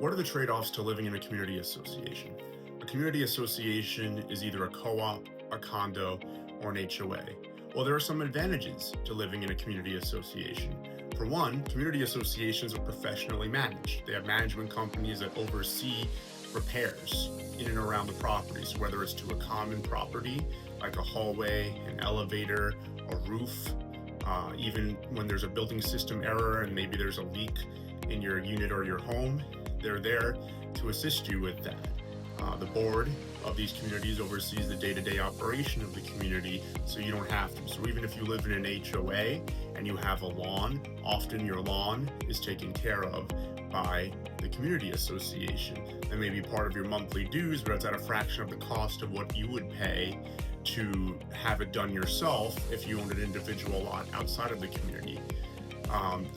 What are the trade-offs to living in a community association? A community association is either a co-op, a condo, or an HOA. Well, there are some advantages to living in a community association. For one, community associations are professionally managed. They have management companies that oversee repairs in and around the properties, whether it's to a common property like a hallway, an elevator, a roof, even when there's a building system error and maybe there's a leak in your unit or your home, they're there to assist you with that. The board of these communities oversees the day-to-day operation of the community, so you don't have to. So even if you live in an HOA and you have a lawn, often your lawn is taken care of by the community association. That may be part of your monthly dues, but it's at a fraction of the cost of what you would pay to have it done yourself if you owned an individual lot outside of the community.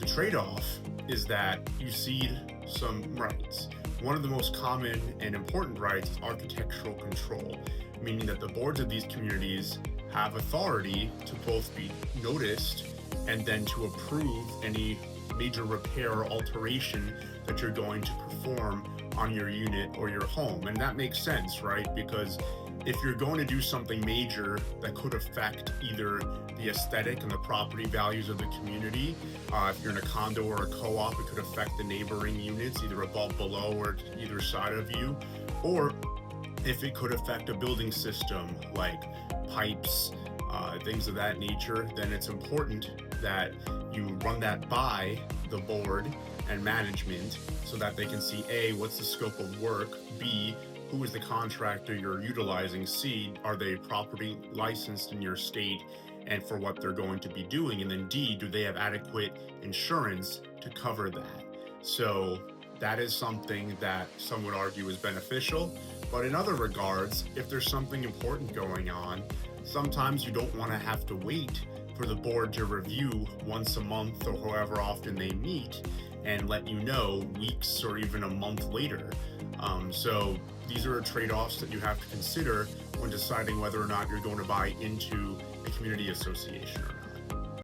The trade-off is that you cede some rights. One of the most common and important rights is architectural control, meaning that the boards of these communities have authority to both be noticed and then to approve any major repair or alteration that you're going to perform on your unit or your home. And that makes sense, right? Because if you're going to do something major that could affect either the aesthetic and the property values of the community, if you're in a condo or a co-op, it could affect the neighboring units, either above, below, or to either side of you, or if it could affect a building system like pipes, things of that nature, then it's important that you run that by the board and management so that they can see A, what's the scope of work, B, who is the contractor you're utilizing, C, are they properly licensed in your state and for what they're going to be doing, and then D, do they have adequate insurance to cover that? So that is something that some would argue is beneficial, but in other regards, if there's something important going on, sometimes you don't want to have to wait for the board to review once a month or however often they meet and let you know weeks or even a month later. So these are trade-offs that you have to consider when deciding whether or not you're going to buy into a community association or not.